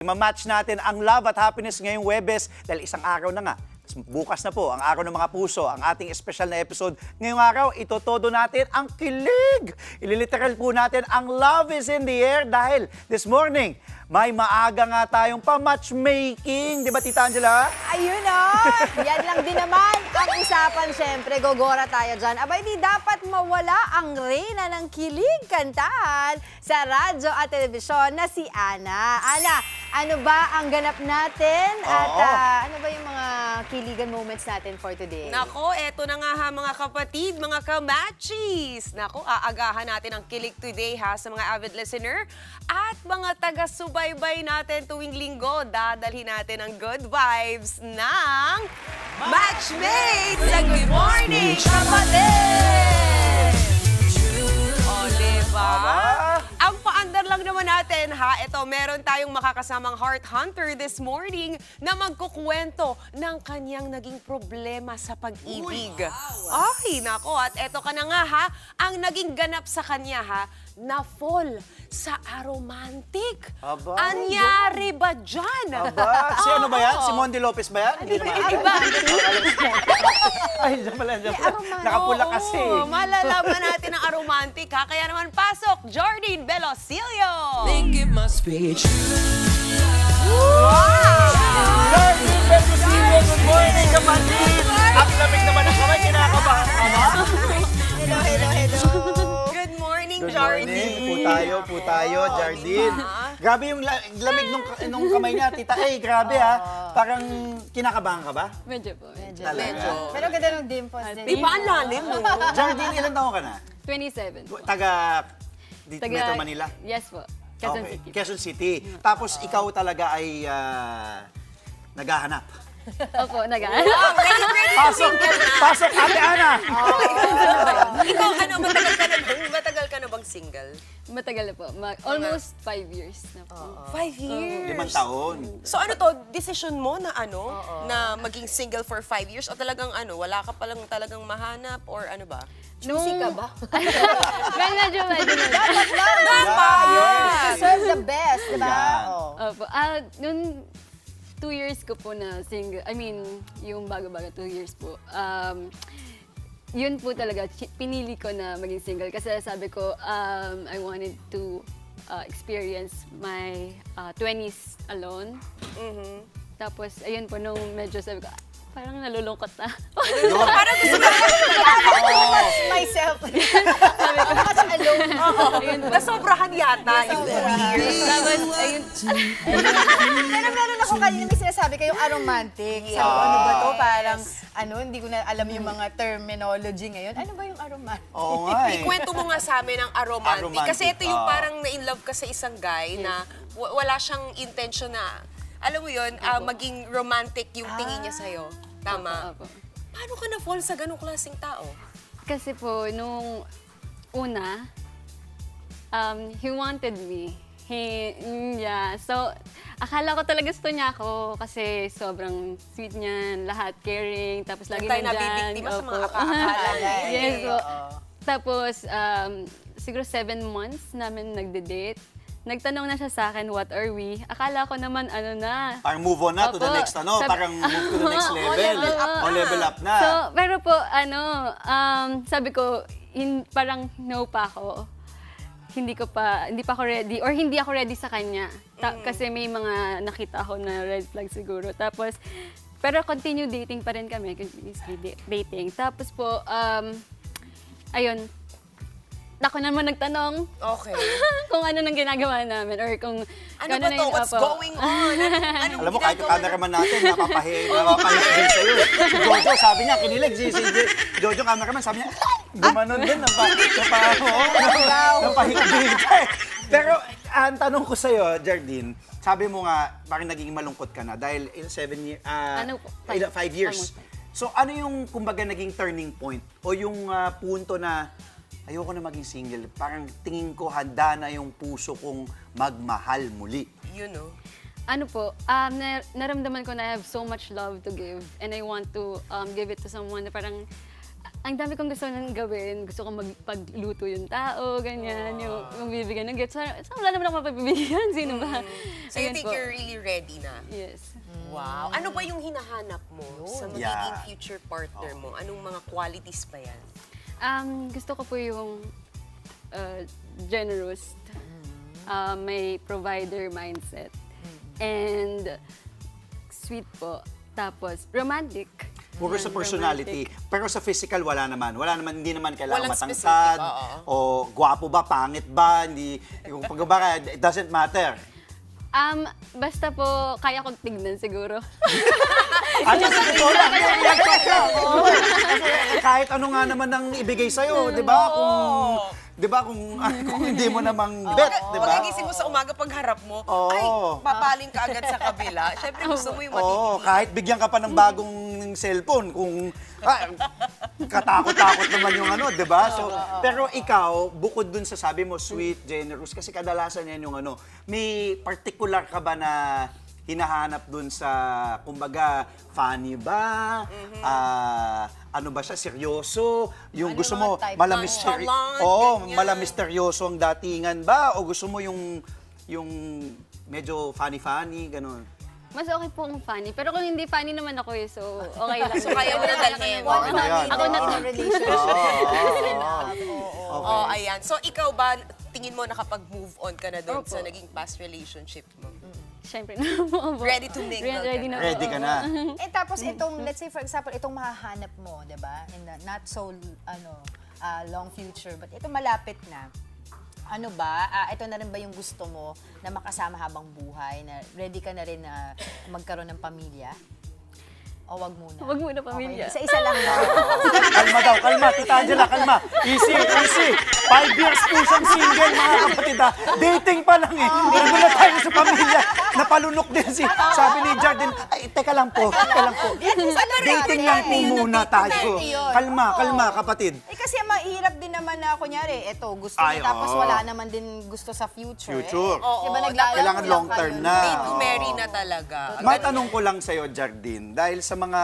Ma-match natin ang love at happiness ngayong Huwebes dahil isang araw na nga. Bukas na po ang araw ng mga puso, ang ating espesyal na episode. Ngayong araw, itotodo natin ang kilig. Ililiteral po natin ang love is in the air dahil this morning, may maaga nga tayong pa-matchmaking. Di ba, Tita Angela? Ayun o! Yan lang din naman ang usapan, syempre. Gogora tayo dyan. Abay, di dapat mawala ang reyna ng kilig kantahan sa radyo at telebisyon na si Ana. Ana, ano ba ang ganap natin? At ano ba yung mga kiligan moments natin for today? Nako, eto na nga ha mga kapatid, mga kamatchis. Nako, aagahan natin ang kilig today ha sa mga avid listener at mga taga-subaybay natin tuwing linggo. Dadalhin natin ang good vibes ng Matchmates sa Good Morning Kapatid! O, diba? Ang paandar lang naman natin ha, ito meron tayong makakasamang heart hunter this morning na magkukwento ng kanyang naging problema sa pag-ibig. Ay, nako, at eto ka na nga ha, ang naging ganap sa kanya ha, na fall sa aromantic. Aba. Anyari ba dyan? Aba, si ano ba yan? Si Monde Lopez ba yan? Hindi naman. Iba. Ay, dyan pala. Nakapula kasi. Oo, malalaman natin ang aromantic ha. Kaya naman pasok, Jardine Velosilio. Think it must be true. Jardine Velosilio, good morning, kapatid! Ang lamig naman ang kamay, kinakabahan ka ba? Hello, hello, hello. Good morning, Good Jardine. morning. Po tayo, Jardine. Grabe yung lamig nung kamay niya, Tita. Grabe ha. Parang kinakabahan ka ba? Medyo po. Talaga? Pero ganda ng dimples din. Di ba ang lalim mo? Jardine, ilan taon ka na? 27. Taga Metro Manila? Yes po. Quezon Okay, City. Quezon City. Tapos ikaw talaga ay naghahanap. Opo, Pasok, Ate Ana! Ikaw, ano, matagal ka na bang single? Matagal na po. Almost 5 years na po. 5 years. 5 taon. So ano to, decision mo na ano, na maging single for 5 years o talagang ano, wala ka palang talagang mahanap or ano ba? Choosy ka ba? Medyo. Deserve the best, di ba? Yan. Oo. Opo. Noon 2 years ko po na single, I mean, yung bago-bago 2 years po. Yun po talaga, pinili ko na maging single kasi sabi ko, I wanted to experience my 20s alone. Tapos, ayun po, nung medyo sabi ko, parang nalulungkot na. Parang gusto mo Myself. Sabi ko, Alone. ayun po. nasobrahan yata yung 2 years. Tapos, ayun, Pero meron ako kanina may sinasabi kayong aromantic. Sabi ko, ano ba to? Parang, hindi ko na alam yung mga terminology ngayon. Ano ba yung aromantic? Oo nga eh. Ikwento mo nga sa amin ang aromantic. Aromantic, Kasi ito yung parang na-inlove ka sa isang guy na wala siyang intention na, alam mo yun, maging romantic yung tingin niya sa'yo. Tama? Opo. Paano ka na-fall sa ganong klaseng tao? Kasi po, nung una, he wanted me. So, akala ko talaga gusto niya ako kasi sobrang sweet niya, lahat caring, tapos lagi Tayo nandyan. nabibiktima sa mga Opo. akala niya. Yes po. Tapos, siguro 7 months namin nagde-date. Nagtanong na siya sa akin, what are we? Akala ko naman, ano na. Parang move on na to the Opo. next, parang move to the next level. O level up na. So, pero po, sabi ko, parang no pa ako. Hindi pa ako ready, or hindi ako ready sa kanya. Kasi may mga nakita ako na red flag siguro. Tapos, pero continue dating pa rin kami, continuously dating. Tapos po, ayun, ako naman nagtanong Okay. kung ano nang ginagawa namin or kung Ano ba to? What's going on? Anong Alam mo, kahit yung ginagawa cameraman natin, napapahiya din sa'yo. Si Jojo, sabi niya, kinilig. Si Jojo, cameraman, sabi niya, gumanon din. Napahigdig. Pero, ang tanong ko sa'yo, Jardine, sabi mo nga, parang naging malungkot ka na dahil in 7 years, Five. 5 years. So, ano yung, kumbaga, naging turning point o yung punto na ayoko na maging single. Parang tingin ko handa na yung puso kong magmahal muli. You know? Ano po, naramdaman ko na I have so much love to give and I want to give it to someone na parang ang dami kong gusto nang gawin. Gusto kong magpagluto yung tao, ganyan. Yung bibigyan ng gifts. So, wala naman ako mapapibigyan. Sino ba? So you Ayan think po. you're really ready na? Yes. Wow. Ano ba yung hinahanap mo sa magiging Yeah. future partner mo? Anong mga qualities pa yan? Gusto ko po yung generous, may provider mindset, and sweet po. Tapos, romantic. Puro sa personality. Pero sa physical, wala naman. Hindi naman kailangan Walang matangkad. specific, O gwapo ba, pangit ba. Hindi, yung pagkabaka, it doesn't matter. Basta po, kaya kong tignan siguro. Ano sa totoo lang? Kasi kahit ano nga naman ang ibigay sa'yo, di ba? Kung hindi mo namang bet, di ba? Pagkagising mo sa umaga pagharap mo, Oo. ay, papaling ka agad sa kabila. Siyempre gusto mo yung matitipid. Oo, kahit bigyan ka pa ng bagong cellphone, kung katakot-takot naman yung ano, di ba? So, pero ikaw, bukod dun sa sabi mo, sweet, generous, kasi kadalasan yan yung ano, may particular ka ba na hinahanap dun sa, kumbaga, funny ba? Ano ba siya, seryoso? Yung Ano gusto mga mo, type? Nonchalant, ganyan. malamisteryoso ang datingan ba? O gusto mo yung medyo funny-funny, gano'n? Mas okay po kung funny. Pero kung hindi funny naman ako eh, so okay lang. So kaya mo na dalhin. Oo, ano yan? Ako na Oo. relationship. Oh, ayan. So ikaw ba, tingin mo nakapag-move on ka na doon Opo. sa naging past relationship mo? Siyempre na po. Ready to mingle ka Ready na. na po. Ready ka na. Tapos itong, let's say for example, itong mahahanap mo, di ba? In the not so long future, but ito malapit na. Ano ba? Ito na rin ba yung gusto mo na makasama habang buhay? Na ready ka na rin na magkaroon ng pamilya? O wag muna? Wag muna pamilya. Okay. Isa lang na. Kalma daw, kalma. Tita Angela, kalma. Easy, easy. 5 years po siyang single, mga kapatid. Dating pa lang eh. Hindi na tayo sa pamilya. Napalunok din sabi ni Jardine, ay, teka lang po, teka lang po. Dating lang po muna tayo. Kalma, kalma, kapatid. Kasi mahirap din naman na, kunyari, eto, gusto Ay, niya, tapos oo. wala naman din gusto sa future. Future. Eh. Diba, Oo, naglalaro kailangan lang long term kayo. na. Made to Oo. marry na talaga. Matanong ko lang sa'yo, Jardine, dahil sa mga,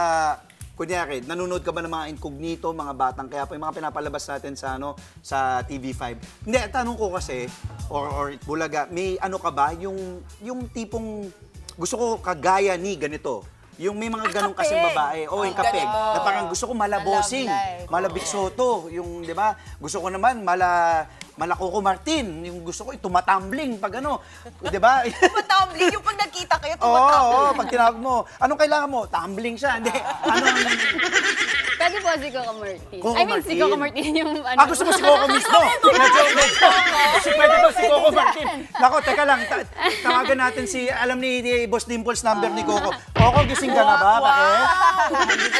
kunyari, nanonood ka ba ng mga incognito, mga batang kaya po, yung mga pinapalabas natin sa, sa TV5. Hindi, tanong ko kasi, or Bulaga, may ano ka ba, yung tipong, gusto ko kagaya ni ganito. Yung may mga ganong kasing babae. O, yung kapeg. Na parang gusto ko malabosing, Love life. malabiksoto. Yung, di ba? Gusto ko naman mala Coco Martin. Yung gusto ko, tumatambling pag ano. Di ba? Tumatambling. Yung pag nagkita kayo, Oo, tumatambling. pag tinawag mo, anong kailangan mo? Tumbling siya. Hindi. Anong... Pwede po si Coco Martin. Coco I mean, si Martin. Coco Martin yung ano. Gusto mo si Coco mismo? Medyo. Pwede daw si Coco Martin. Nako, teka lang. Tawagan natin si, alam ni Boss Dimples number ni Coco. Coco, gising ka na ba? Bakit?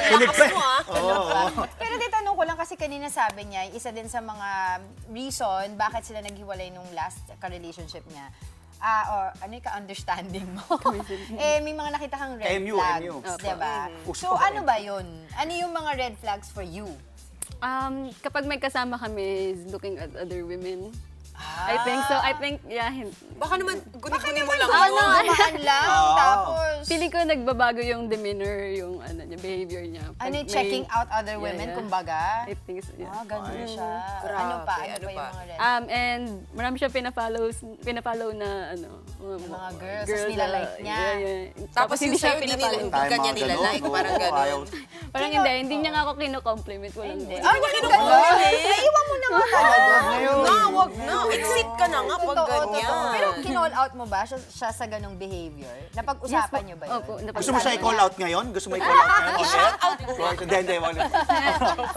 Tulog pa. Lakas mo, ah. Oo. Pero tanong ko lang kasi kanina sabi niya, isa din sa mga reason bakit sila naghiwalay nung last ka-relationship niya. Or ano yung ka-understanding mo? May mga nakita kang red MU. flags, diba? Gusto So ko ano ba yun? Ano yung mga red flags for you? Kapag may kasama kami is looking at other women. I think so. I think, yeah. Baka naman, guni-guni mo lang. Dumaan lang, tapos... Feeling ko nagbabago yung demeanor, yung ano niya, behavior niya. Pag Ano yung may- checking out other Yeah, women, yeah. kumbaga? I think so, yeah. Ganun siya. Grabe, Ano pa? ano Ano pa yung pa? mga red And marami siya pinapollow na ano, mga girls, tapos nilalike niya. Tapos hindi siya pinapollow. Tayo Hindi kanya mga nila ganun. like, parang Oo, gano'n. ayaw. Parang hindi niya nga ako kino-compliment. Walang Hindi. ganun. Ay, kinukulit! Naiwan mo naman talaga. Wag na. Exit ka na nga pag ganyan. Pero kinall out mo ba siya sa ganong behavior? Napag-usapan niyo ba yun? Opo, Gusto mo siya i-call out ngayon? Gusto mo i-call out ngayon? Okay. Hindi, wala.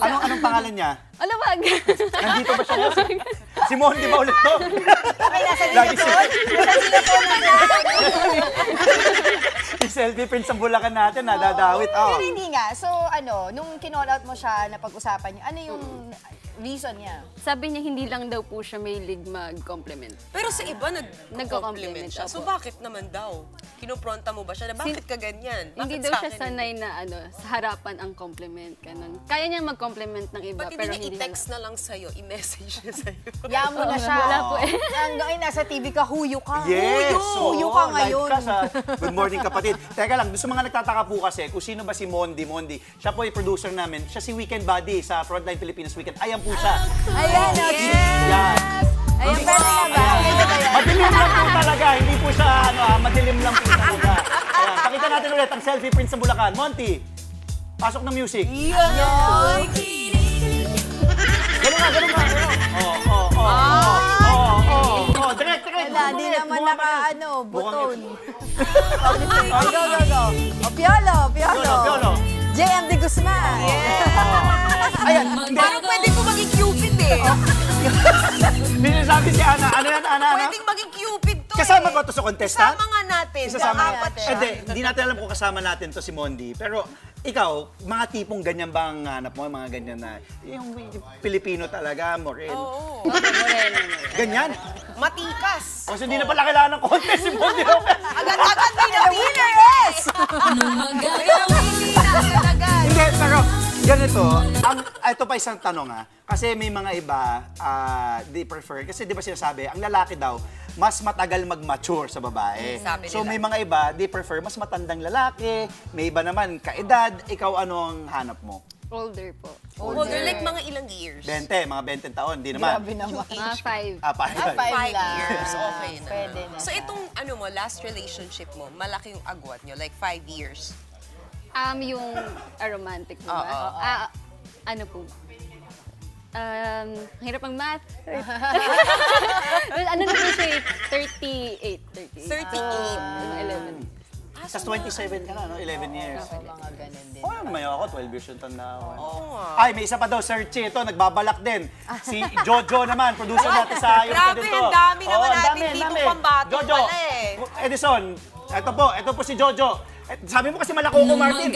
Anong pangalan niya? Ala, wag! Nandito ba siya? Simon, di ba ulit to? Okay, nasa Lagi ligaton? Nasa ligaton na Yung selfie print sa Bulacan natin, nadadawit. Pero hindi nga. So, nung kinall out mo siya, napag-usapan niyo, ano yung Reason niya. Sabi niya hindi lang daw po siya mahilig mag-compliment. Pero sa iba, Nagko-compliment nagko-compliment siya. So opo. bakit naman daw? Kinopronta mo ba siya na bakit ka ganyan? Bakit Hindi sa daw siya akin sanay na sa harapan ang compliment. Ganun. Kaya niya mag-compliment ng iba, Ba't pero hindi hindi niya i-text na lang sa'yo, i-message niya sa'yo? Yaman mo na siya. Wala po eh. Hanggang nasa TV ka, huyo ka. Yes! Huyo oo, ka live ngayon. ka sa Good Morning Kapatid. Teka lang, sa mga nagtataka po kasi kung sino ba si Mondi. Siya po yung producer namin. Siya si Weekend Buddy sa Frontline Pilipinas Weekend. Ayan po siya. Ayan, okay. Yan. Ayan, pwede na ba? Pwede ba yan? Madilim lang po talaga. Hindi po siya, madilim lang po talaga. Ayan, pakita natin ulit ang selfie print sa Bulacan. Monty, pasok ng music. Yan. Ganun nga. Direct. Wala, di naman naka, buton. Mukhang- Go. O, Piolo. Piolo. JMD Guzman. Ayan, hindi. Parang pwede ko maging Cupid eh. Binasabi si Ana. Ano yan, Ana? Pwedeng maging Cupid to Kasama eh. ba to sa contestant? Kasama nga natin. Isasama Apat natin. siya. Hindi natin alam kung kasama natin to si Mondi. Pero ikaw, mga tipong ganyan ba ang hanap mo? Mga ganyan na, yung Pilipino talaga, moreno. Oo. Ganyan? Matikas. Kasi hindi na pala kailangan ng contest si Mondi. Agad-agad din na winner eh. Hindi, pero ganito, ito pa isang tanong kasi may mga iba, they prefer, kasi di ba sinasabi, ang lalaki daw, mas matagal mag-mature sa babae. Sabi So nila. may mga iba, they prefer mas matandang lalaki, may iba naman kaedad, ikaw ano ang hanap mo? Older po. Older, like mga ilang years? 20, mga 20 taon, di naman. Grabe naman. Mga 5. Five. 5 lang. years, okay na. Pwede na. So itong last relationship mo, malaki yung agwat nyo, like 5 years. Yung romantic mo ba? Oo. Ano po? Hirap ang math. Ano na po siya? 38. 38. 11. Tapos 27 ka na, no? 11 years. Mga ganun din. Oh, may ako, 12 years yung tanda ako. Oo nga. Ay, may isa pa daw, Searchy. Ito, nagbabalak din. Si Jojo naman, producer natin sa Ayos Grabe, Ka Din To. ang dami naman ang natin dami, dito ang dami. pambato Jojo, pala eh. Edison, ito po si Jojo. Sabi mo kasi Malakoko Martin.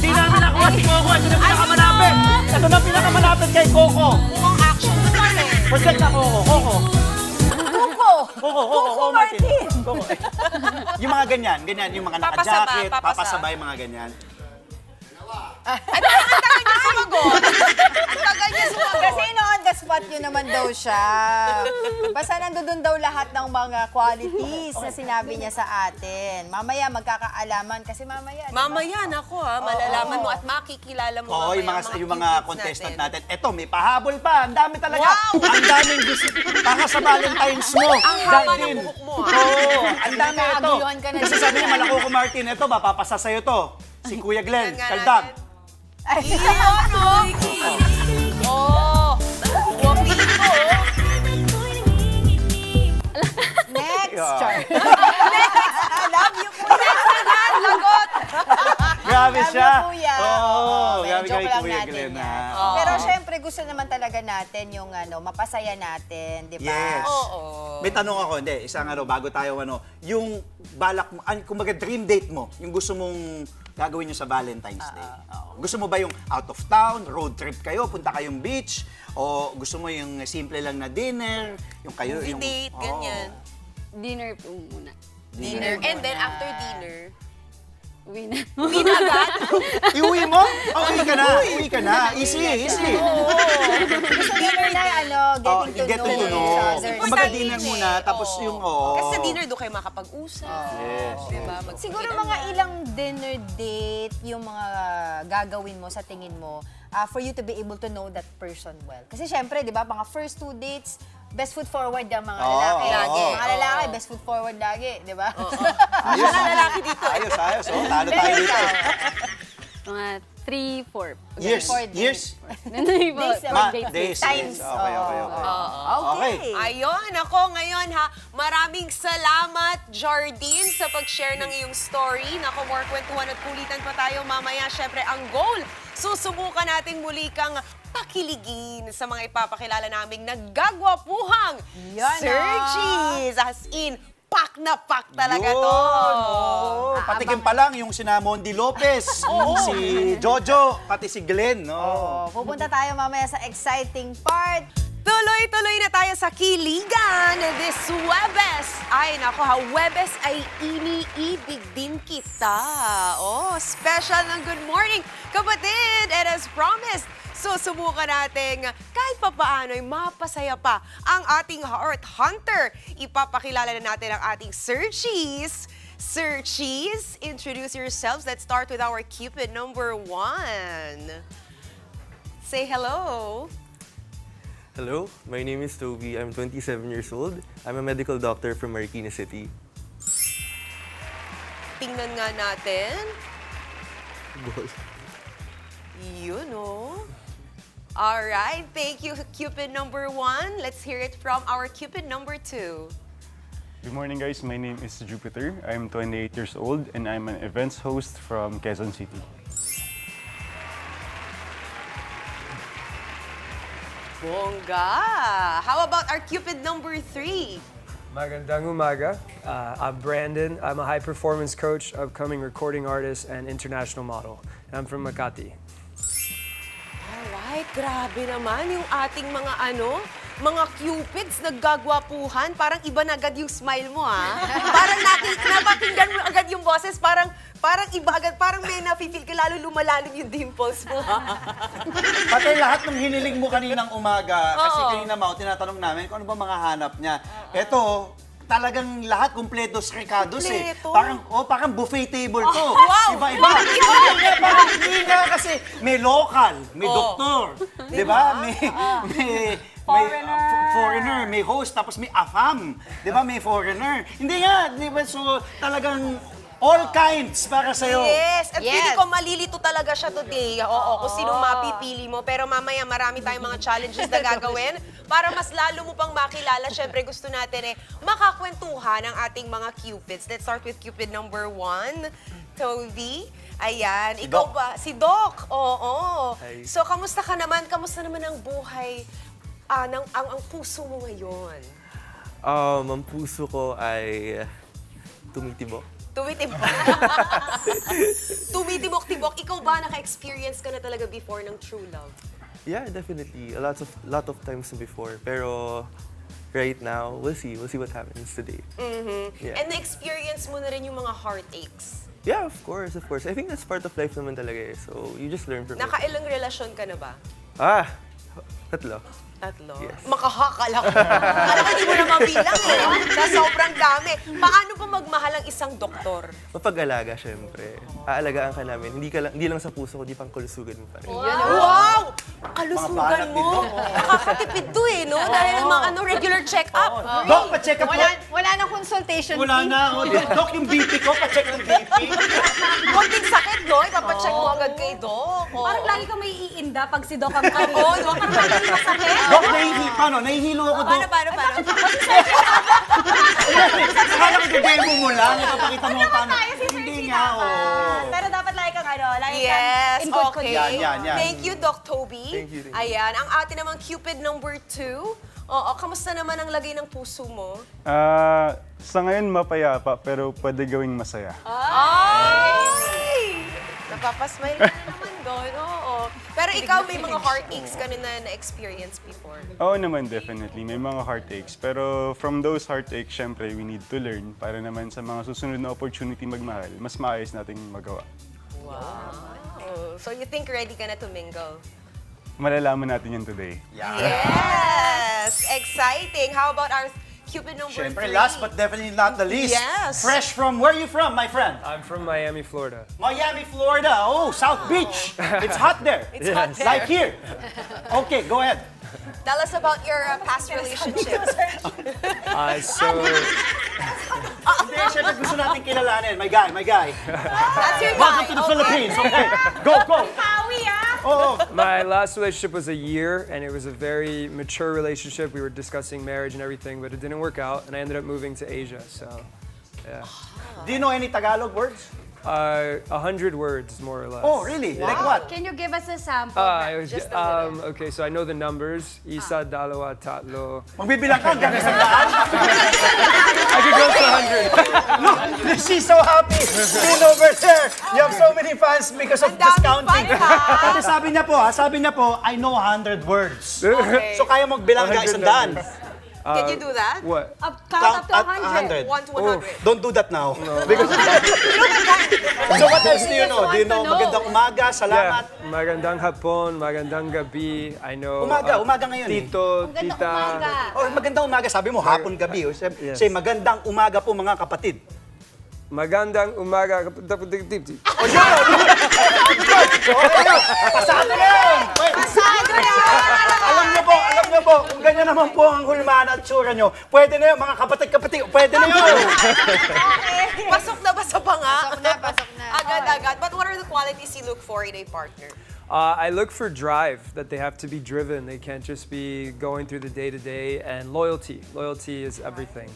Di namin nakuha si Coco. Ito na pinakamalapit. Ito na pinakamalapit kay Coco. Mukhang action naman eh. Project na Coco. Coco, Martin. Coco. Yung mga ganyan, yung mga naka-jacket, papasabay, mga ganyan. Ay, parang ang tagal niya sumagot. Ang tagal niya sumagot. Kasi on the spot yun naman daw siya. Basta nandun daw lahat ng mga qualities na sinabi niya sa atin. Mamaya magkakaalaman kasi mamaya. diba? Mamaya, nako malalaman mo at makikilala mo Oo, mamaya yung mga cupids contestant natin. Eto, may pahabol pa. Ang dami talaga. Wow! Ang daming gusto. Baka sa Valentine's mo. Ang haba ng Dahil- buhok mo, Oo, ang dami ito. Nakakaguluhan ka na Kasi dito. sabi niya, Malakoko Martin, ito, mapapasa sa'yo to. Si Kuya Glenn, Yan nga Kaldag. natin. Iyon, oh! Wapito! Next, Yeah. Char. I love you, kuya. Lagot! Grabe Love siya. you, kuya. Oo, grabe joke kay lang Kuya natin Glenn. yan. ha? Pero syempre, gusto naman talaga natin yung mapasaya natin, di ba? Yes. Oo. May tanong ako, hindi, isang bago tayo yung balak mo, kumbaga dream date mo, yung gusto mong gagawin nyo sa Valentine's Day. Oo. Gusto mo ba yung out of town, road trip kayo, punta kayong beach, o gusto mo yung simple lang na dinner, yung kayo, Movie yung... date, ganyan. Dinner po muna. Dinner. And then after dinner, Uwi na. uwi na agad. Iuwi mo? Oh, uwi ka na. Easy. Gusto dinner na, getting to know each other. Kumbaga dinner muna, tapos yung, Kasi sa dinner doon kayo makapag-usap. Yes. Diba? Siguro mga ilang dinner date yung mga gagawin mo sa tingin mo for you to be able to know that person well. Kasi syempre, di ba, mga first 2 dates, best foot forward ang mga lalaki. Lagi. Mga lalaki, best foot forward lagi, di ba? Ayos. Mga lalaki dito. Ayos. Oh, talo tayo dito. Mga 3-4. Years. Days, Days. Times. Okay. Okay. Ayun, ako ngayon maraming salamat Jardine sa pag-share ng iyong story. Nako, more kwentuhan at kulitan pa tayo mamaya. Syempre, ang goal, susubukan nating muli kang pakiligin sa mga ipapakilala naming naggagwapuhang Yan, Sergis. As in, pak na pak talaga Yun. to. Oo, Patikim pa lang yung sina Mondi Lopez, si Jojo, pati si Glenn. No? Oh, pupunta tayo mamaya sa exciting part. Tuloy-tuloy na tayo sa Kiligan this Webes. Ay, nako ha, Webes ay iniibig din kita. Oh, special ng good morning, kapatid. And as promised, susubukan natin kahit papaano ay mapasaya pa ang ating heart hunter. Ipapakilala na natin ang ating searchies. Searchies, introduce yourselves. Let's start with our Cupid number 1. Say hello. Hello, my name is Toby. I'm 27 years old. I'm a medical doctor from Marikina City. Tingnan nga natin. Yun, oh. All right, thank you, Cupid number 1. Let's hear it from our Cupid number 2. Good morning, guys. My name is Jupiter. I'm 28 years old, and I'm an events host from Quezon City. Bongga! How about our Cupid number 3? Magandang umaga. I'm Brandon. I'm a high-performance coach, upcoming recording artist, and international model. I'm from Makati. Alright, grabe naman yung ating mga cupids naggagwapuhan. Parang iba na agad yung smile mo, ha? Parang napakinggan mo agad yung boses, parang iba agad, parang may nafe-feel ka, lalo lumalalim yung dimples mo, ha? Pati lahat ng hiniling mo kaninang umaga, kasi kanina Mau, tinatanong namin kung ano ba mga hanap niya. Ito, talagang lahat kumpletos recados eh. Kumpleto. Parang buffet table to. Wow! Iba-iba. Parang hindi nga kasi may local, may doktor, di ba? May foreigner, may host, tapos may AFAM. Di ba? May foreigner. Hindi nga, di ba? So, talagang all kinds para sa'yo. Yes, at Yes. feeling ko malilito talaga siya today. Oo, kung sino mapipili mo. Pero mamaya marami tayong mga challenges na gagawin para mas lalo mo pang makilala. Syempre gusto natin makakwentuhan ang ating mga Cupids. Let's start with Cupid number 1. Toby. Ayan. Ikaw Doc. ba? Si Doc. Oo. Hi. So, kamusta ka naman? Kamusta naman ang buhay? Ang puso mo ngayon? Ang puso ko ay tumitibok. Tumitibok. Tumitibok-tibok. Ikaw ba naka-experience ka na talaga before ng true love? Yeah, definitely. A lot of times before. Pero right now, we'll see what happens today. Yeah. And na-experience mo na rin yung mga heartaches. Yeah, of course. I think that's part of life naman talaga eh. So you just learn from it. Nakailang relasyon ka na ba? Tatlo. Tatlo? Yes. Makahakala ko. Kala ko hindi mo na mabilang eh. Sa sobrang dami. Paano ba magmahal ang isang doktor? Mapag-alaga, syempre. Aalagaan ka namin. Hindi lang sa puso ko, di pang kalusugan mo pa rin. Wow! Kalusugan banat ni mo. Doc. Nakakatipid to eh, no? Dahil mga regular check-up. Doc, pa-check up mo. Wala na consultation Wala fee. na. Doc, yung BP ko, pa-check ng BP. Konting sakit, no? Ipapacheck mo agad kay Doc. Parang lagi ka may iinda pag si Doc ang karin. Oo, no? Parang lagi masakit. Doc, nahihilo ako, Doc. Paano? Akala ko demo mo lang, ipapakita mo paano. Hindi nga, Pero dapat lagi kang lagi Yes, kang in good okay. condition. Yan. Thank you, Doc Toby. Thank you. Ayan, ang atin namang Cupid number 2. Oo, kamusta naman ang lagay ng puso mo? Sa ngayon, mapayapa, pero pwede gawing masaya. Ay! Napapasmile ka na naman doon, oo. Pero ikaw, may mga heartaches ka na na-experience before. Oo naman, definitely. May mga heartaches. Pero from those heartaches, syempre, we need to learn para naman sa mga susunod na opportunity magmahal, mas maayos nating magawa. Wow. So you think ready ka na to mingle? Malalaman natin yan today. Yes! Exciting! How about our Cupid number 3? Siyempre, last but definitely not the least. Yes. Fresh from, where are you from, my friend? I'm from Miami, Florida. Miami, Florida. Oh, South Beach. It's hot there. It's hot there. Like here. Okay, go ahead. Tell us about your past relationships. Hindi, syempre gusto natin kilalanin. My guy. That's your Welcome guy. to the Philippines. Okay, go. Oh, My last relationship was a year, and it was a very mature relationship. We were discussing marriage and everything, but it didn't work out, and I ended up moving to Asia. So, yeah. do you know any Tagalog words? 100 words, more or less. Oh, really? Like what? Can you give us a sample? Okay, so I know the numbers. Isa, dalawa, tatlo. Magbibilang ka hanggang 100. I could go to 100. Look, she's so happy. Seen over there. You have so many fans because of Ang daming discounting. fan, ha? Kasi sabi niya po, I know 100 words. Okay. So kaya magbilang hanggang 100. Can you do that? What? Count up to Count 100. 100. 1 to 100. Don't do that now. Because so what else do you know? Do you know magandang umaga, salamat? Yeah. Magandang hapon, magandang gabi. I know. Umaga ngayon eh. Tito, Magandang tita. umaga. Oh, magandang umaga. Sabi mo, hapon, gabi. O, say, magandang umaga po mga kapatid. Magandang umaga. O yun! Pasado na yun! Pasado na! Alam niyo po, kung ganyan naman po ang hulmaan at tsura niyo, pwede na yun, mga kapatid-kapatid, pwede na yun! Pasok na ba sa panga? Pasok na. Agad-agad. But what are the qualities you look for in a partner? I look for drive, that they have to be driven. They can't just be going through the day-to-day, and loyalty. Loyalty is everything.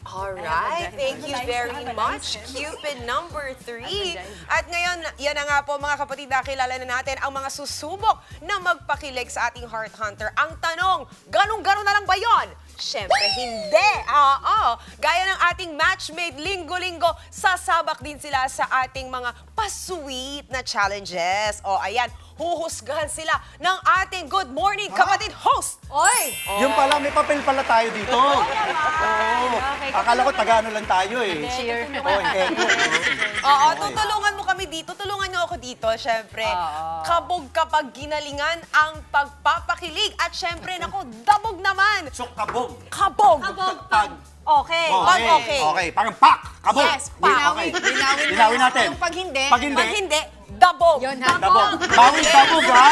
Alright, thank you very much, Cupid number 3. At ngayon, yan na nga po mga kapatid, nakilala na natin ang mga susubok na magpakilig sa ating Heart Hunter. Ang tanong, ganun-ganun na lang ba yon? Siyempre, hindi. Oo. Gaya ng ating matchmade linggo-linggo, sasabak din sila sa ating mga pa-sweet na challenges. O, ayan, huhusgahan sila ng ating Good Morning Kapatid host. Oy! Yung pala, may papel pala tayo dito. Oo. Akala ko taga-ano lang tayo eh. Cheer. Oh, Oo, tutulungan mo kami dito. Tulungan niyo ako dito, syempre. Kabog kapag ginalingan ang pagpapakilig. At syempre, naku, dabog naman. So, kabog. Kabog. Pag. Okay. Pag okay. Okay, parang pak. Kabog. Yes, pak. Okay. Linawin Linawin natin. Yung pag hindi. Pag hindi. Pag hindi, dabog. Yun, ha? Dabog. Bawal dabog ha.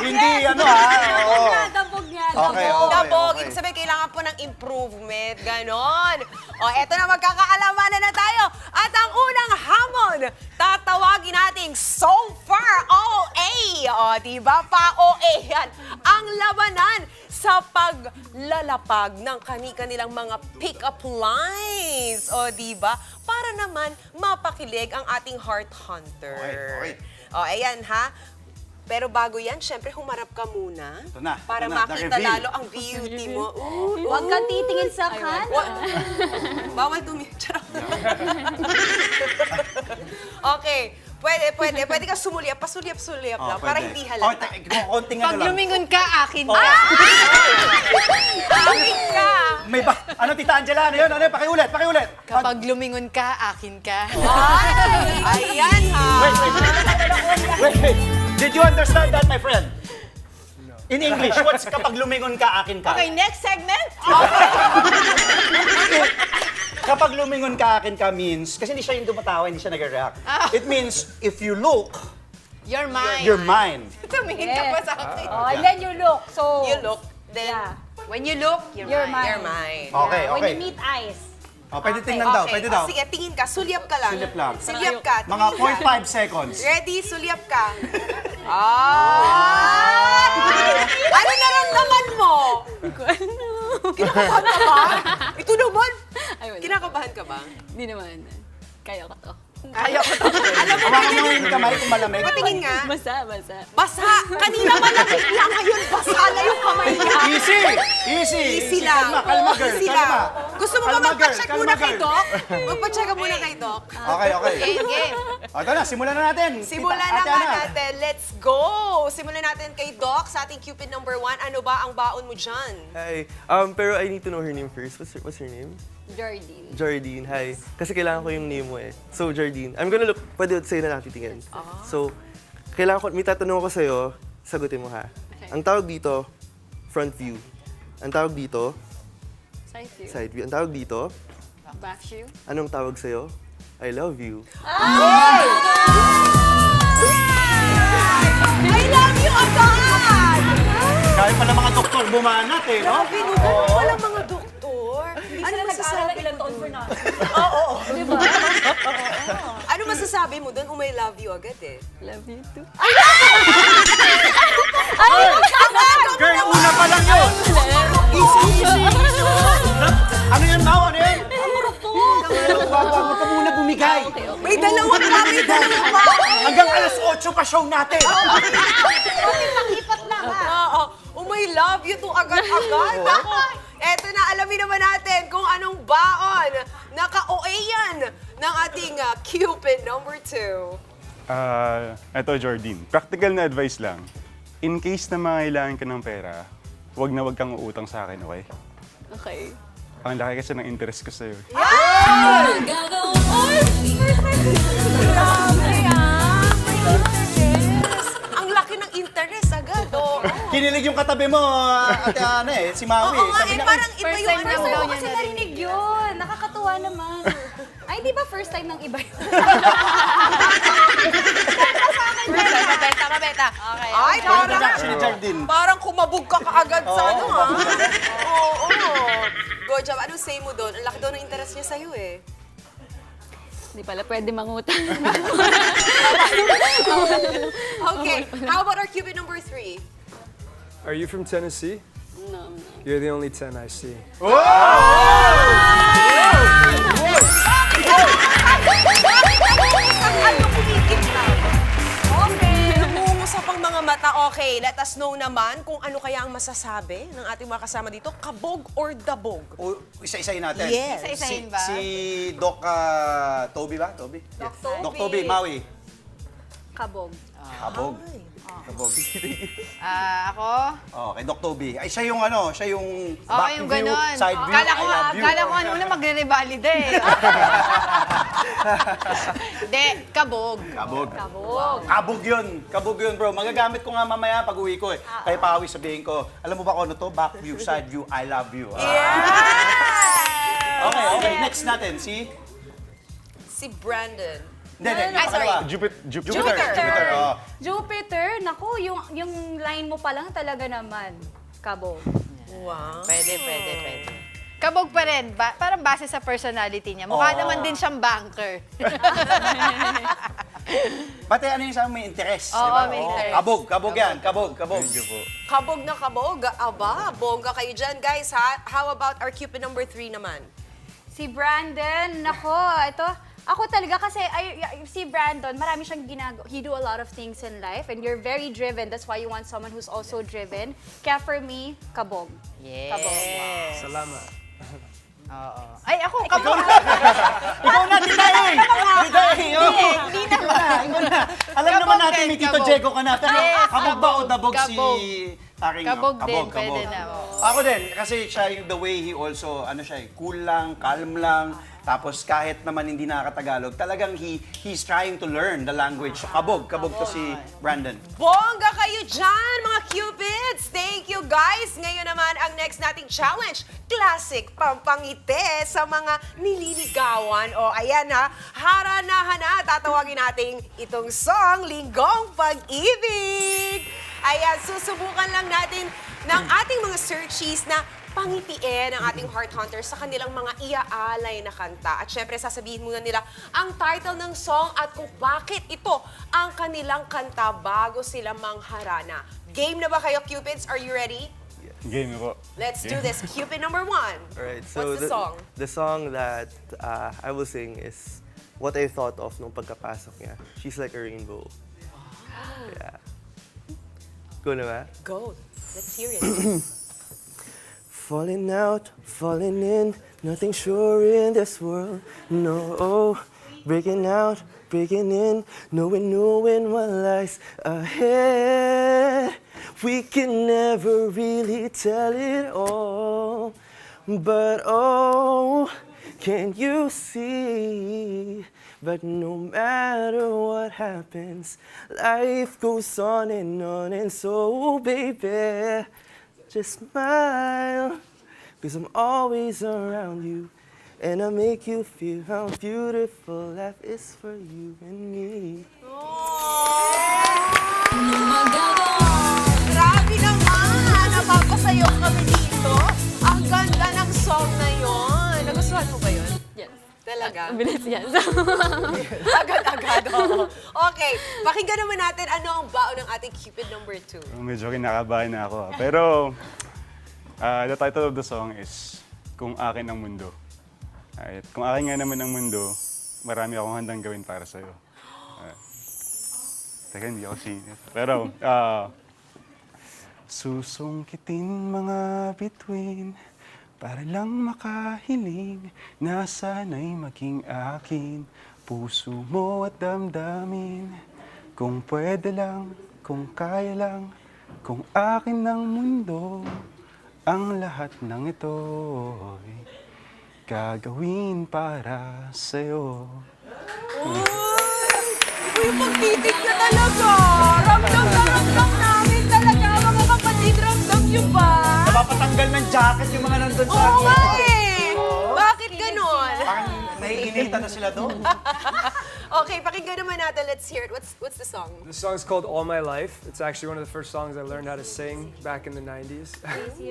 Hindi ano ha. Oo. Dabog nga. Okay, Dabog. okay. Ibig sabihin, kailangan po ng improvement. Ganon. O, eto na, magkakaalamanan na tayo. At ang unang hamon, tatawagin nating So Far OA. O, diba pa OA yan? Ang labanan sa paglalapag ng kani-kanilang mga pick-up lines. O, diba? Para naman mapakilig ang ating Heart Hunter. Okay. O, ayan ha. Pero bago yan, syempre humarap ka muna. Ito na, Para ito na, makita na-reveal. lalo ang beauty mo. Huwag kang titingin sa kanan. Bawal tumingin. Charot. Okay. Pwede ka sumulyap. Pasulyap-sulyap lang. Para hindi halata. Konting ano Pag lang. lumingon ka, akin Oo. ka. Amin ka! May ba? Ano, Tita Angela? Ano yun? Ano yun? Pakiulit. Kapag lumingon ka, akin ka. Ayan ha! Wait. Did you understand that, my friend? No. In English, what's kapag lumingon ka, akin ka? Okay, next segment. Kapag lumingon ka, akin ka means, kasi hindi siya yung dumatawa, hindi siya nag-react. It means, if you look, You're mine. you're mine. Tumingin ka pa sa akin. Oh, and then you look. So, You look, then When you look, you're mine. you're mine. Okay, when okay. you meet eyes. Oh, pwede tingnan daw, pwede daw. Sige, tingin ka. Sulyap ka lang. Sulyap lang. Sulyap ka. Mga tingin ka. 0.5 seconds. Ready? Sulyap ka. Ano naramdaman mo? Kinakabahan ka ba? Ito naman. Ay, wala. Kinakabahan ka ba? Hindi naman. Kaya ko to. Kaya ko to. Hawakan mo yung kamay kung malamig. Patingin nga. Basa. Basa! Kanina malamig lang, ngayon basa na yung kamay niya. Easy lang. Kalma, girl. Easy Kalma. lang. Gusto mo ba Kalma, girl. magpa-check Kalma, muna kay girl. Doc? Magpa-check ka muna kay Doc. Okay. Game. O, ito na, simulan na natin. Simulan Tita, na Ate nga Ana. natin. Let's go! Simulan natin kay Doc sa ating Cupid number 1. Ano ba ang baon mo dyan? Hi. Pero I need to know her name first. What's her name? Jardine. Jardine. Hi. Kasi kailangan ko yung name mo eh. So, Jardine. I'm gonna look, pwede sa'yo na natitingin. So, kailangan ko, may tatanong ako sa'yo, sagutin mo ha. Okay. Ang tawag dito, front view. Ang tawag dito, Side view. side view. Ang tawag dito, Back view. anong tawag sa'yo? I love you. I love you agad! Kaya pala mga doktor bumanat eh, no? Binubuo pala mga doktor. Ano masasabi? Ilang taon for na. Ano masasabi mo doon? I love you agad eh. Love you too. Girl, una pa lang yun. Easy. Ano yan, Mau? Ano yan? Huwag ka muna ibigay. May dalawa pa, may dalawa pa. Hanggang alas 8 pa show natin. Ipat lang ha. Oo. Oh, my love you to agad-agad. Ako, eto na, alamin naman natin kung anong baon na ka-OA yan ng ating Cupid number 2. Eto, Jordine. Practical na advice lang. In case na mangailangan ka ng pera, wag kang uutang sa akin, okay? Okay. Ang laki kasi ng interest ko sa'yo. Ang laki ng interest agad, oh. Kinilig yung katabi mo, ate si Maui. Oo nga, Sabi niya, parang iba first yung time ano. daw niya Kasi narinig yun. Nakakatuwa naman. Ay, di ba first time ng iba yun? Mabeta. Okay. Ay, parang, si Jardine. parang kumabog ka kaagad sa ano, ha? Oo. Good job. Anong say mo doon? Ang laki daw ng interest niya sa'yo, eh. Hindi pala pwede mangutang. Okay, how about our Cupid number 3? Are you from Tennessee? No, no. You're the only 10 I see. Okay. Nangungusap ang mga mata. Okay, let us know naman kung ano kaya ang masasabi ng ating mga kasama dito. Kabog or dabog? O, isa-isahin natin. Yes. Isa-isahin ba? Si Doc Toby ba? Toby? Yes. Toby. Doc Toby, Maui. Kabog. Kabog. Kabog. Ako? Okay, Doc Toby. Ay, siya yung ano, siya yung Oo, yung ganon. side view, Kala I ko, love you. kala ko ano na magre-revalida eh. Hindi, kabog. Kabog. Kabog. Kabog yun. Kabog yun, bro. Magagamit ko nga mamaya pag uwi ko eh. Kaya Pawi sabihin ko, alam mo ba kung ano to? Back view, side view, I love you. Okay, next natin, si... Si Brandon. Hindi, Ay, sorry. Jupiter. Oh. Jupiter, naku, yung line mo pa lang talaga naman. Kabog. Wow. Pwede. Kabog pa rin. Parang base sa personality niya. Mukha naman din siyang banker. Pati ano yung sa may interest, Oo, di ba? may interest. Kabog yan. Kabog. Thank you po. Kabog na kabog. Aba, bongga kayo dyan, guys. Ha? How about our Cupid number 3 naman? Si Brandon, nako, ito, ako talaga kasi si Brandon, marami siyang ginagawa. He do a lot of things in life and you're very driven. That's why you want someone who's also driven. Kaya for me, kabog. Yes. Kabog. Salamat. Oo. Ay, ako, kabog. Ikaw na, Diday! Hindi na. Alam naman natin, may Tito kabog. Diego ka na. Pero Yes, kabog ba o dabog si... kabog. Aking, Kabog din, pwede na. Ako din, kasi siya yung the way he also, cool lang, calm lang. Tapos kahit naman hindi nakakatagalog, talagang he's trying to learn the language. So, kabog to si Brandon. Bongga kayo dyan, mga Cupids! Thank you, guys! Ngayon naman, ang next nating challenge, classic pampangiti sa mga nililigawan. O, ayan ha, haranahan na, tatawagin natin itong song, Linggong Pag-ibig! Ayan, susubukan lang natin ng ating mga searchies na pangitiin ang ating heart hunters sa kanilang mga iaalay na kanta. At syempre, sasabihin muna nila ang title ng song at kung bakit ito ang kanilang kanta bago sila mangharana. Game na ba kayo, Cupids? Are you ready? Game po. Let's do this. Cupid number 1. Alright, so What's the song? The song that I will sing is what I thought of nung pagkapasok niya. She's like a rainbow. Yeah. Go na ba? Go. Let's hear it. Falling out, falling in, nothing sure in this world. No, breaking out, breaking in, knowing what lies ahead. We can never really tell it all, but oh, can you see? But no matter what happens, life goes on, and so baby, just smile, 'cause I'm always around you, and I make you feel how beautiful life is for you and me. Grabe naman! Napapasayo kami dito. Ang ganda ng song na yon. Nagustuhan mo ba yun? Yes. Talaga? Bilis yan. Agad-agad. Oo. Okay, pakinggan naman natin ano ang baon ng ating Cupid number 2. Medyo kinakabahan na ako. Pero, the title of the song is Kung Akin ang Mundo. At kung akin nga naman ang mundo, marami akong handang gawin para sa'yo. Teka, hindi ako singit. Pero, susungkitin mga bituin para lang makahiling na sana'y maging akin. Puso mo at damdamin, kung pwede lang, kung kaya lang, kung akin ng mundo, ang lahat ng ito'y gagawin para sa'yo. Uy, magtitig na talaga! Ramdam na ramdam namin talaga, mga kapatid. Ramdam nyo ba? Napapatanggal ng jacket yung mga nandun sa... Oo nga eh! Bakit ganon? Parang naiinitan na sila doon. Okay, pakinggan naman natin. Let's hear it. What's the song? The song's called All My Life. It's actually one of the first songs I learned how to sing back in the 90s.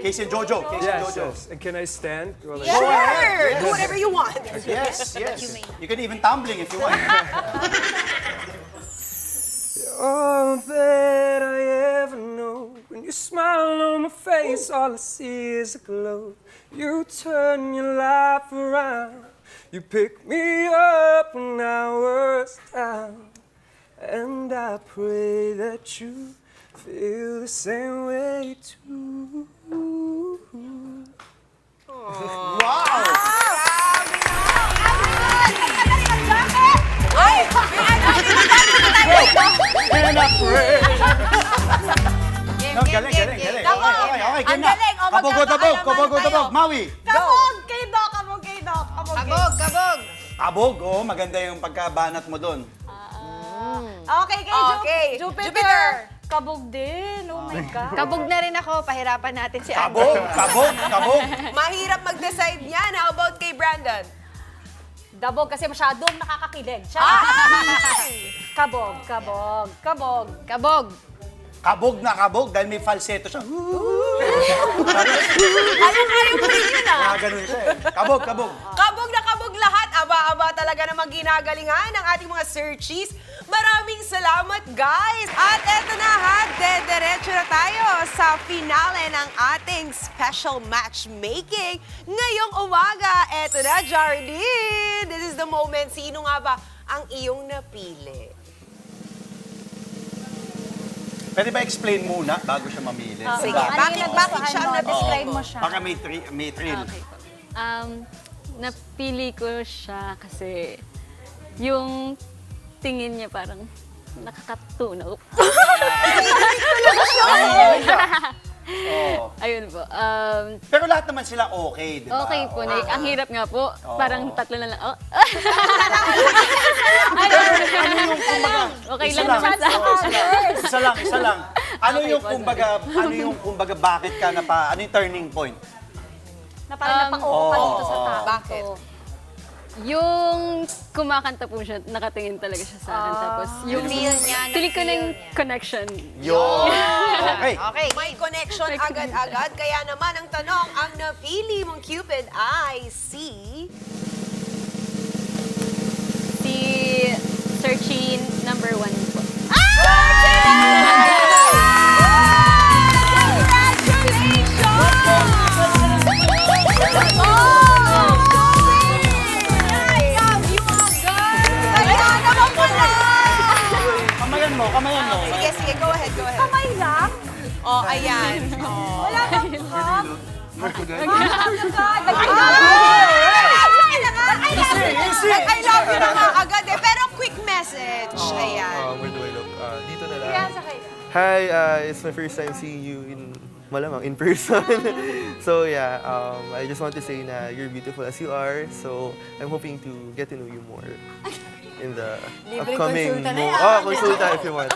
Casey and Jojo. Casey and Yes, Jojo. yes. And can I stand? Well, like- Sure! Do whatever you want. Yes, yes. You can even tumbling if you want. All that I ever know. When you smile on my face, all I see is a glow. You turn your life around. You pick me up when I was down. And I pray that you feel the same way too. No, galing, galing, galing. Ako, Okay, game ang na. galing. O, Kabog-kabog, magkakaalaman kabog-kabog. tayo. Maui. Kabog kay Doc, kabog kay Doc, kabog kay Kabog, kabog. Kabog, oh, maganda yung pagkabanat mo doon. Okay, kay Okay, Jupiter. Jupiter. Kabog din, oh my God. Kabog na rin ako. Pahirapan natin si Ann. Kabog, kabog, kabog. Mahirap mag-decide niyan. How about kay Brandon? Dabog kasi masyadong nakakakilig. Siya. Kabog, kabog, kabog. Kabog. Kabog na kabog dahil may falsetto siya. Ayaw mo rin yun ah. Ganun siya eh. Kabog, kabog. Kabog na kabog lahat. Aba-aba talaga namang ginagalingan ng ating mga searchies. Maraming salamat, guys! At eto na ha, dediretso na tayo sa finale ng ating special matchmaking ngayong umaga. Eto na, Jardine! This is the moment. Sino nga ba ang iyong napili? Pwede ba explain muna bago siya mamili? Sige, Bakit? bakit siya ang Describe mo siya. Baka may thrill. Okay po. Napili ko siya kasi yung tingin niya parang nakakatunaw. Oo. Ayun po. Pero lahat naman sila okay, di ba? Okay po, Nick. Ang hirap nga po. Parang tatlo na lang. Oh. Ano yung kumbaga? Okay Isa lang lang. naman sa Oo, isa lang, isa lang. Ano Okay yung po, kumbaga bakit ka ano yung turning point? Na parang napako ka dito sa tao. Bakit? Yung kumakanta po siya, nakatingin talaga siya sa akin. Tapos yung Feel niya, feeling ko na yung na-feel niya. connection. Yun. Okay. Okay. May connection agad-agad. Kaya naman ang tanong, ang napili mong Cupid ay si... Si Searchin number 1 po. Kamayan mo. Sige, sige, go ahead, go ahead. Kamay lang. Oh, ayan. Oh. Wala bang cup? I love you na nga agad eh. Pero quick message. Ayan. Where do I look? Dito na lang. Kaya sa kayo. Hi, it's my first time seeing you malamang in person. So yeah, I just want to say na you're beautiful as you are. So I'm hoping to get to know you more in the upcoming konsulta na konsulta if you want.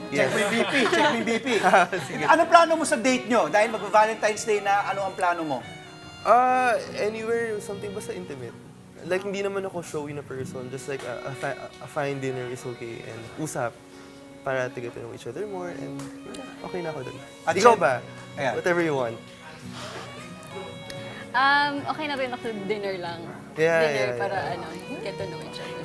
Check mo yung BP. Check mo yung BP. Ano plano mo sa date nyo? Dahil mag-Valentine's Day na, ano ang plano mo? Anywhere, something basta intimate. Like, hindi naman ako showy na person. Just like a fine dinner is okay. And usap para to get to know each other more. And yeah, okay na ako dun. At Ikaw syem- ba? Ayan. Whatever you want. Okay na rin ako sa dinner lang. Yeah, Dinner yeah, para yeah. get to know each other.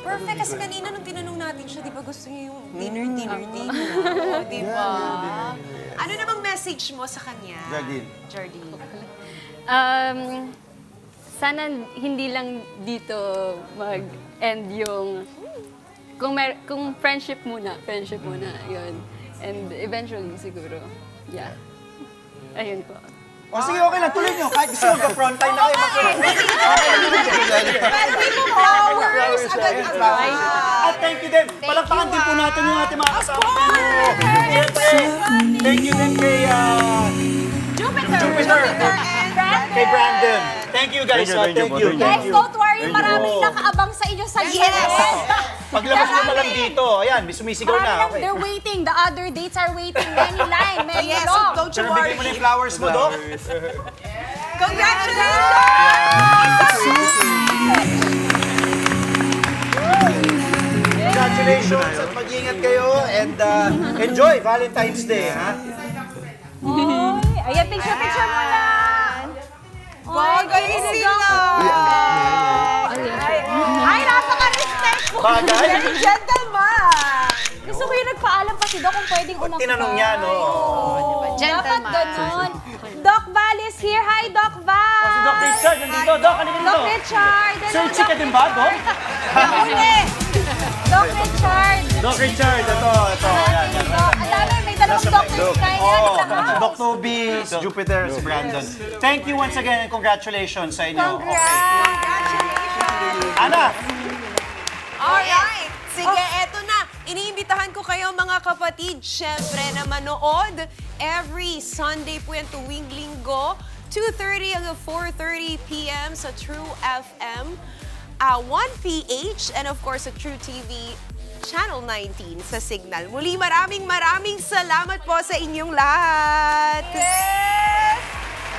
Perfect. Kasi kanina nung tinanong natin siya, di ba gusto niya yung dinner date? Oo, di ba? Ano namang message mo sa kanya? Jardine. Jardine. sana hindi lang dito mag-end yung kung friendship muna, yun. And eventually siguro, yeah. Ayun po. O sige, okay lang, tuloy nyo. Kahit gusto mag-frontline na kayo, Flowers, agad-agad. At thank you din. Palakpakan din po natin yung ating mga kasama. Thank you din kay Jupiter. Kay Brandon. Thank you guys. Thank you, Thank you. Guys, don't worry, Thank you. maraming nakaabang sa inyo sa Paglabas mo na lang dito, ayan, may sumisigaw na. Okay. They're waiting. The other dates are waiting. Many line, many Yes, long. don't you Pero worry. bigay mo na yung flowers mo, Doc. Congratulations at mag-iingat kayo and enjoy Valentine's Day, ha? Ayan, picture muna. Bagay sila. Ay, napaka-respect ko. Bagay. Very gentleman. Gusto ko yung nagpaalam pa si Doc kung pwedeng umakyat. Tinanong niya, no? Dapat ganun. Doc Val is here. Hi, Doc Val. Si Doc Richard, nandito. Doc, ano dito? Doc Richard. Sir, chika din ba, Doc? Doc Richard. Doc Richard, ito. Ayan, yan. Doc, ang dami, may dalawang Doc Richard. Kaya Oh, sa house. Doc Toby, si Jupiter, si Brandon. Thank you once again and congratulations sa inyo. Ana, Alright. Sige, eto na. Iniimbitahan ko kayo mga kapatid, syempre na manood. Every Sunday po yan tuwing linggo, 2:30 hanggang 4:30 p.m. sa True FM, 1PH, and of course sa True TV, Channel 19 sa Signal. Muli, maraming salamat po sa inyong lahat. Yes!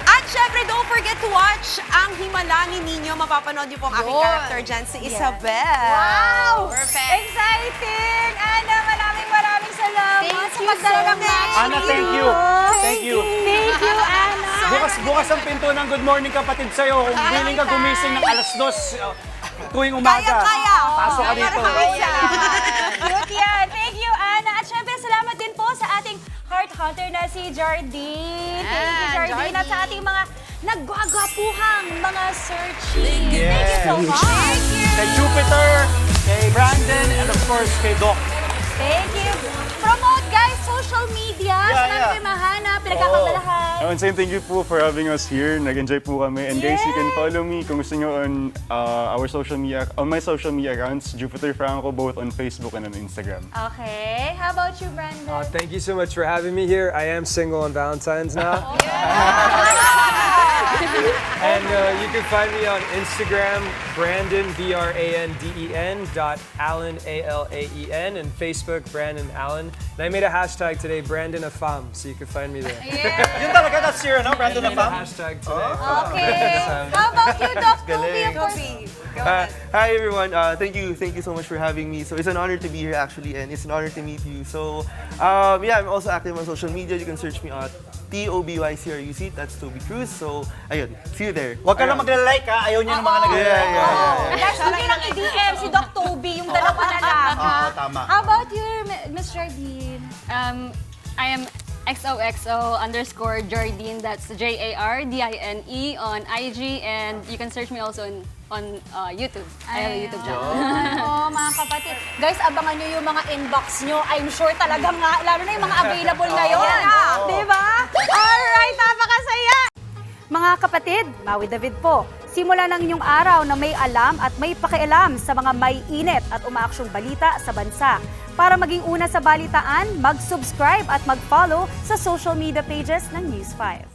At syempre, don't forget to watch ang Himalangin ninyo. Mapapanood niyo po ang aking character dyan, si Isabel. Wow! Perfect. Exciting! Ana, maraming salamat sa pagdala ng match. Ana, thank you. Thank you. Thank you, Ana. Bukas ang pinto ng Good Morning Kapatid sa'yo. Kung willing ka gumising ng alas 2 tuwing umaga. Kaya. Pasok ka dito. Cute yan. Thank you, Ana. At syempre, salamat din po sa ating heart hunter na si Jardine. Thank you, Jardine. At sa ating mga naggwagapuhang mga searching. Thank you so much. Kay Jupiter, kay Brandon, and of course, kay Doc. Thank you. Promote, guys, social media. Saan namin kayo mahanap, pinagkakabalahan. And same, thank you po for having us here. Nag-enjoy po kami. And guys, you can follow me kung gusto nyo on my social media accounts, Jupiter Franco, both on Facebook and on Instagram. Okay. How about you, Brandon? Thank you so much for having me here. I am single on Valentine's now. And you can find me on Instagram, Brandon, BRANDEN, .Allen, ALAEN, and Facebook, Brandon Allen. And I made a hashtag today, Brandon Afam, so you can find me there. Yun talaga, that's your, no? Brandon I made a Afam? hashtag today. Okay. How about you, Doc Toby? Of course. Hi everyone, thank you so much for having me. So it's an honor to be here actually, and it's an honor to meet you. So yeah, I'm also active on social media. You can search me at TOBYCRUC, that's Toby Cruz. So ayun, see you there. Huwag ka lang mag-like, ha? Ayaw niya ng mga nag-like. Guys, huwag niyo nang i-DM si Doc Toby, yung dalawa na lang. Oo, tama. How about you, Miss Jardine? I am XOXO_Jardine, that's JARDINE on IG, and you can search me also on YouTube. I have a YouTube channel. Oh, mga kapatid. Guys, abangan nyo yung mga inbox nyo. I'm sure talagang nga, lalo na yung mga available ngayon. Diba? Alright, napakasaya! Mga kapatid, Maui David po. Simula ng inyong araw na may alam at may pakialam sa mga may init at umaaksyong balita sa bansa. Para maging una sa balitaan, mag-subscribe at mag-follow sa social media pages ng News 5.